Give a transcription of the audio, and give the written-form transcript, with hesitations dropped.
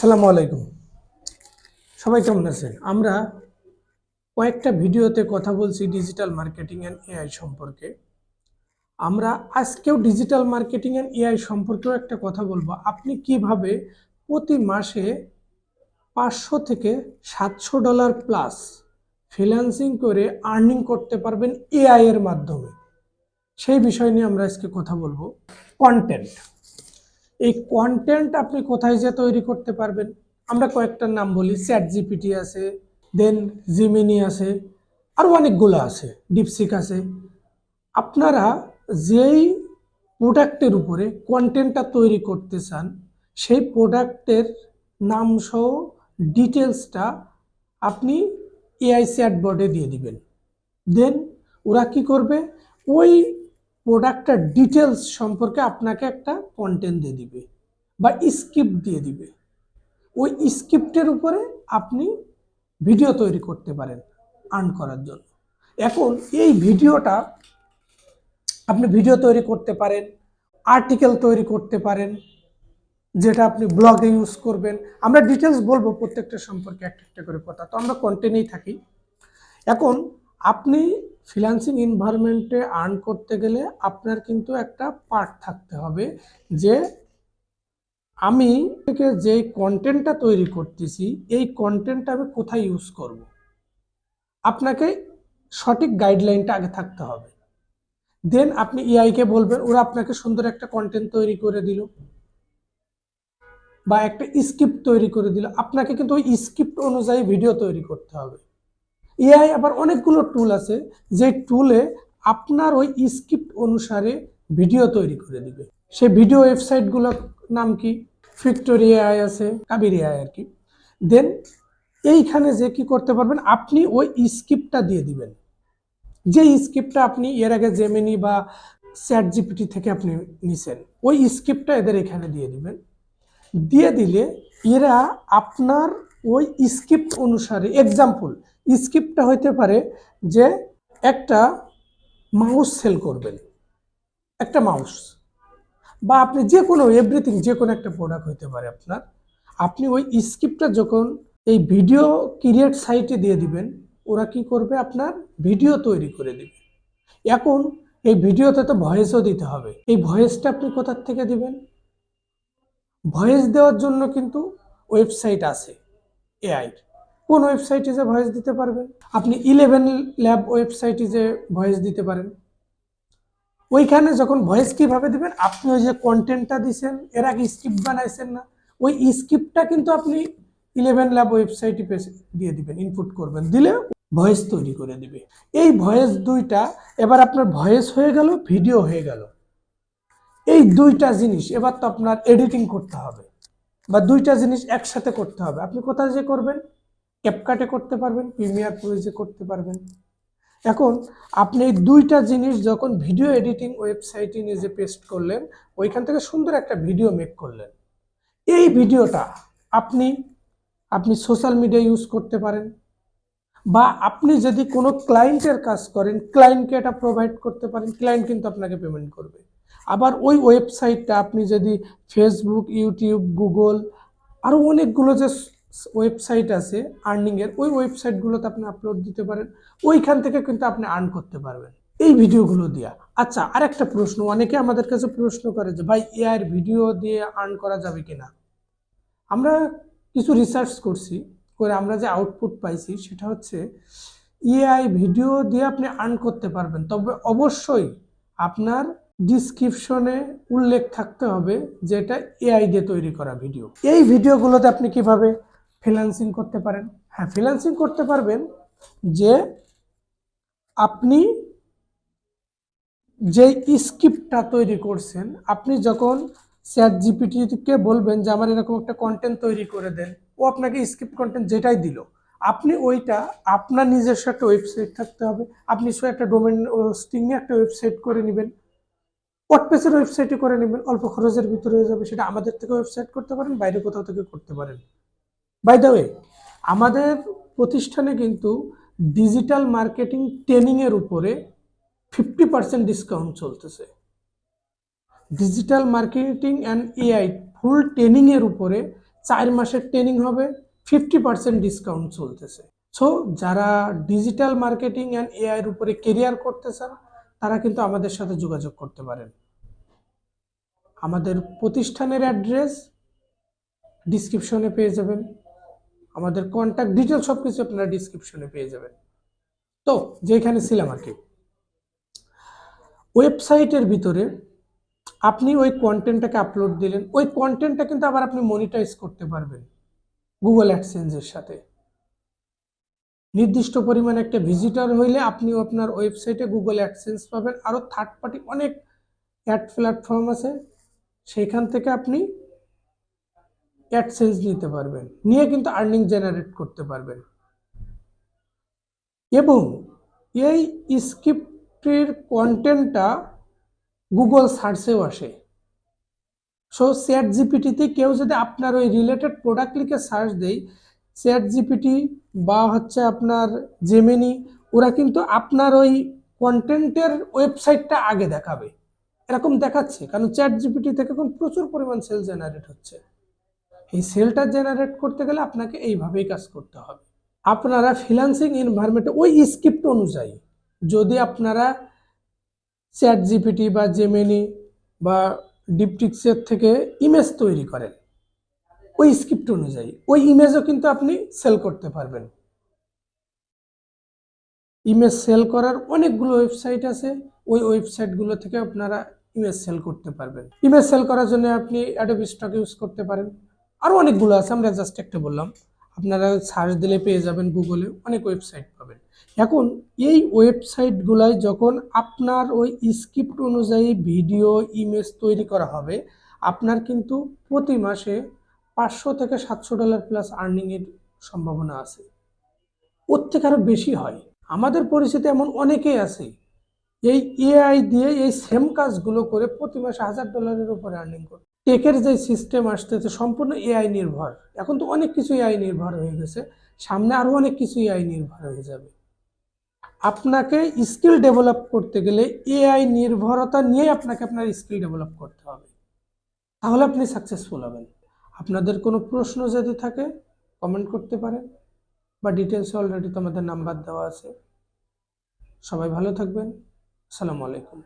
আসসালামু আলাইকুম। সবাই কেমন আছেন? আমরা কয়েকটা ভিডিওতে কথা বলছি ডিজিটাল মার্কেটিং অ্যান্ড এআই সম্পর্কে। আমরা আজকেও ডিজিটাল মার্কেটিং অ্যান্ড এআই সম্পর্কেও একটা কথা বলবো। আপনি কিভাবে প্রতি মাসে 500 থেকে $700 প্লাস ফ্রিল্যান্সিং করে আর্নিং করতে পারবেন এআই এর মাধ্যমে। সেই বিষয় নিয়ে আমরা আজকে কথা বলবো। কন্টেন্ট। এই কন্টেন্ট আপনি কোথায় যে তৈরি করতে পারবেন? আমরা কয়েকটার নাম বলি। চ্যাটজিপিটি আছে, দেন জিমিনি আছে, আরও অনেকগুলো আছে, ডিপসিক আছে। আপনারা যেই প্রোডাক্টের উপরে কন্টেন্টটা তৈরি করতে চান সেই প্রোডাক্টের নাম সহ ডিটেলসটা আপনি এআই চ্যাটবটে দিয়ে দিবেন। দেন ওরা কি করবে? ওই প্রোডাক্টটার ডিটেলস সম্পর্কে আপনাকে একটা কন্টেন্ট দিয়ে দিবে বা স্ক্রিপ্ট দিয়ে দিবে। ওই স্ক্রিপ্টের উপরে আপনি ভিডিও তৈরি করতে পারেন আর্ন করার জন্য। এখন এই ভিডিওটা আপনি ভিডিও তৈরি করতে পারেন, আর্টিকেল তৈরি করতে পারেন, যেটা আপনি ব্লগে ইউজ করবেন। আমরা ডিটেলস বলবো প্রত্যেকটা সম্পর্কে একটা একটা করে কথা, তো আমরা কন্টেন্টেই থাকি। এখন আপনি ফ্রিল্যান্সিং এনভায়রনমেন্টে আর্ন করতে গেলে আপনার কিন্তু একটা পার্ট থাকতে হবে যে আমি থেকে যে কন্টেন্টটা তৈরি করতেছি এই কন্টেন্টটা আমি কোথায় ইউজ করব। আপনাকে সঠিক গাইডলাইনটা আগে থাকতে হবে। দেন আপনি এআইকে বলবেন, ওরা আপনাকে সুন্দর একটা কন্টেন্ট তৈরি করে দিল বা একটা স্ক্রিপ্ট তৈরি করে দিল। আপনাকে কিন্তু ওই স্ক্রিপ্ট অনুযায়ী ভিডিও তৈরি করতে হবে। এআই আবার অনেকগুলো টুল আছে যে টুলে আপনার ওই স্ক্রিপ্ট অনুসারে ভিডিও তৈরি করে দিবে। সেই ভিডিও ওয়েবসাইটগুলোর নাম কি? ফ্যাক্টরি এআই আছে, কাবির এআই আর কি। দেন এইখানে যে কি করতে পারবেন, আপনি ওই স্ক্রিপ্টটা দিয়ে দিবেন। যে স্ক্রিপ্টটা আপনি এর আগে জেমিনি বা চ্যাটজিপিটি থেকে আপনি নিছেন, ওই স্ক্রিপ্টটা এদের এখানে দিয়ে দিবেন। দিয়ে দিলে এরা আপনার ওই স্ক্রিপ্ট অনুসারে, এক্সাম্পল স্ক্রিপ্টটা হইতে পারে যে একটা মাউস সেল করবেন, একটা মাউস, বা আপনি যে কোনো এভরিথিং, যে কোনো একটা প্রোডাক্ট হইতে পারে আপনার। আপনি ওই স্ক্রিপ্টটা যখন এই ভিডিও ক্রিয়েট সাইটে দিয়ে দিবেন, ওরা কি করবে? আপনার ভিডিও তৈরি করে দিবে। এখন এই ভিডিওতে তো ভয়েসও দিতে হবে। এই ভয়েসটা আপনি কোথার থেকে দিবেন? ভয়েস দেওয়ার জন্য কিন্তু ওয়েবসাইট আছে এআই। কোন ওয়েবসাইটে যে ভয়েস দিতে পারবেন? আপনি 11 ল্যাব ওয়েবসাইটে যে ভয়েস দিতে পারেন। ওইখানে যখন ভয়েস কিভাবে দিবেন? আপনি ওই যে কন্টেন্টটা দিছেন, এর আগে স্ক্রিপ্ট বানাইছেন না, ওই স্ক্রিপ্টটা কিন্তু আপনি 11 ল্যাব ওয়েবসাইটে দিয়ে দিবেন, ইনপুট করবেন, দিলে ভয়েস তৈরি করে দিবে। এই ভয়েস দুইটা, এবার আপনার ভয়েস হয়ে গেল, ভিডিও হয়ে গেল। এই দুইটা জিনিস এবার তো আপনার এডিটিং করতে হবে, বা দুইটা জিনিস একসাথে করতে হবে। আপনি কোথায় যে করবেন? ক্যাপকাটে করতে পারবেন, প্রিমিয়ার প্রো যে করতে পারবেন। এখন আপনি এই দুইটা জিনিস যখন ভিডিও এডিটিং ওয়েবসাইটে নিজে পেস্ট করলেন, ওইখান থেকে সুন্দর একটা ভিডিও মেক করলেন। এই ভিডিওটা আপনি আপনি সোশ্যাল মিডিয়া ইউজ করতে পারেন, বা আপনি যদি কোনো ক্লায়েন্টের কাজ করেন, ক্লায়েন্টকে এটা প্রোভাইড করতে পারেন, ক্লায়েন্ট কিন্তু আপনাকে পেমেন্ট করবে। আবার ওই ওয়েবসাইটটা আপনি যদি ফেসবুক, ইউটিউব, গুগল, আরও অনেকগুলো যে ওয়েবসাইট আছে আর্নিংয়ের, ওই ওয়েবসাইটগুলোতে আপনি আপলোড দিতে পারেন। ওইখান থেকে কিন্তু আপনি আর্ন করতে পারবেন এই ভিডিওগুলো দিয়া। আচ্ছা, আরেকটা প্রশ্ন, অনেকে আমাদের কাছে প্রশ্ন করে যে ভাই এআই ভিডিও দিয়ে আর্ন করা যাবে কিনা। আমরা কিছু রিসার্চ করছি, করে আমরা যে আউটপুট পাইছি সেটা হচ্ছে এআই ভিডিও দিয়ে আপনি আর্ন করতে পারবেন, তবে অবশ্যই আপনার ডিসক্রিপশনে উল্লেখ থাকতে হবে যে এটা এআই দিয়ে তৈরি করা ভিডিও। এই ভিডিওগুলোতে আপনি কিভাবে ফ্রিল্যান্সিং করতে পারেন? হ্যাঁ, ফ্রিল্যান্সিং করতে পারবেন যে আপনি যে স্ক্রিপ্টটা তৈরি করছেন, আপনি যখন চ্যাটজিপিটিকে বলবেন যে আমার এরকম একটা কন্টেন্ট তৈরি করে দেন, ও আপনাকে স্ক্রিপ্ট কন্টেন্ট যেটাই দিল, আপনি ওইটা আপনার নিজস্ব একটা ওয়েবসাইট থাকতে হবে। আপনি একটা ডোমেন হোস্টিং নিয়ে একটা ওয়েবসাইট করে নেবেন, ওয়ার্ডপ্রেসের ওয়েবসাইটে করে নেবেন, অল্প খরচের ভিতরে হয়ে যাবে। সেটা আমাদের থেকে ওয়েবসাইট করতে পারেন, বাইরে কোথাও থেকে করতে পারেন। বাই দ্য ওয়ে, আমাদের প্রতিষ্ঠানে কিন্তু ডিজিটাল মার্কেটিং ট্রেনিংয়ের উপরে 50% ডিসকাউন্ট চলতেছে। ডিজিটাল মার্কেটিং অ্যান্ড এআই ফুল ট্রেনিংয়ের উপরে 4 মাসের ট্রেনিং হবে, 50% ডিসকাউন্ট চলতেছে। সো যারা ডিজিটাল মার্কেটিং অ্যান্ড এআই এর উপরে কেরিয়ার করতে চান তারা কিন্তু আমাদের সাথে যোগাযোগ করতে পারেন। আমাদের প্রতিষ্ঠানের অ্যাড্রেস ডিসক্রিপশনে পেয়ে যাবেন, আমাদের কন্ট্যাক্ট ডিটেল সবকিছু আপনারা ডিসক্রিপশনে পেয়ে যাবেন। তো যেখানে ছিলাম আর কি, ওয়েবসাইটের ভিতরে আপনি ওই কন্টেন্টটাকে আপলোড দিলেন, ওই কন্টেন্টটা কিন্তু আবার আপনি মনিটাইজ করতে পারবেন গুগল অ্যাডসেন্সের সাথে। নির্দিষ্ট পরিমাণে একটা ভিজিটর হইলে আপনিও আপনার ওয়েবসাইটে গুগল অ্যাডসেন্স পাবেন। আরও থার্ড পার্টি অনেক অ্যাড প্ল্যাটফর্ম আছে, সেইখান থেকে আপনি অ্যাডসেন্স নিতে পারবেন, নিয়ে কিন্তু আর্নিং জেনারেট করতে পারবেন। এবং এই স্ক্রিপ্টের কন্টেন্টটা গুগল সার্চেও আসে। সো চ্যাট জিপিটিতে কেউ যদি আপনার ওই রিলেটেড প্রোডাক্ট লিখে সার্চ দেয়, চ্যাট জিপিটি বা হচ্ছে আপনার জেমিনি, ওরা কিন্তু আপনার ওই কন্টেন্টের ওয়েবসাইটটা আগে দেখাবে। এরকম দেখাচ্ছে কারণ চ্যাট জিপিটি থেকে এখন প্রচুর পরিমাণ সেল জেনারেট হচ্ছে। এই সেলটা জেনারেট করতে গেলে আপনাকে এইভাবেই কাজ করতে হবে। আপনারা ফ্রিল্যান্সিং এনভায়রনমেন্টে ওই স্ক্রিপ্ট অনুযায়ী যদি আপনারা চ্যাট জিপিটি বা জেমিনি বা ডিপটিক্সের থেকে ইমেজ তৈরি করেন, ওই স্ক্রিপ্ট অনুযায়ী ওই ইমেজও কিন্তু আপনি সেল করতে পারবেন। ইমেজ সেল করার অনেকগুলো ওয়েবসাইট আছে, ওই ওয়েবসাইটগুলো থেকে আপনারা ইমেজ সেল করতে পারবেন। ইমেজ সেল করার জন্য আপনি অ্যাডোবি স্টক ইউজ করতে পারেন, আরও অনেকগুলো আছে, আমরা জাস্ট একটা বললাম। আপনারা সার্চ দিলে পেয়ে যাবেন, গুগলে অনেক ওয়েবসাইট পাবেন। এখন এই ওয়েবসাইটগুলাই যখন আপনার ওই স্ক্রিপ্ট অনুযায়ী ভিডিও ইমেজ তৈরি করা হবে, আপনার কিন্তু প্রতি মাসে $500 থেকে $700 প্লাস আর্নিংয়ের সম্ভাবনা আছে। ওর থেকে আরও বেশি হয়। আমাদের পরিচিতি এমন অনেকেই আছে এই এআই দিয়ে এই সেম কাজগুলো করে প্রতি মাসে $1000 উপরে আর্নিং করে। টেকের যে সিস্টেম আসতেছে সম্পূর্ণ এআই নির্ভর। এখন তো অনেক কিছু এআই নির্ভর হয়ে গেছে, সামনে আরও অনেক কিছু এআই নির্ভর হয়ে যাবে। আপনাকে স্কিল ডেভেলপ করতে গেলে এআই নির্ভরতা নিয়ে আপনাকে আপনার স্কিল ডেভেলপ করতে হবে, তাহলে আপনি সাকসেসফুল হবেন। আপনাদের কোনো প্রশ্ন যদি থাকে কমেন্ট করতে পারেন, বা ডিটেলসে অলরেডি তোমাদের নাম্বার দেওয়া আছে। সবাই ভালো থাকবেন। আসসালামু আলাইকুম।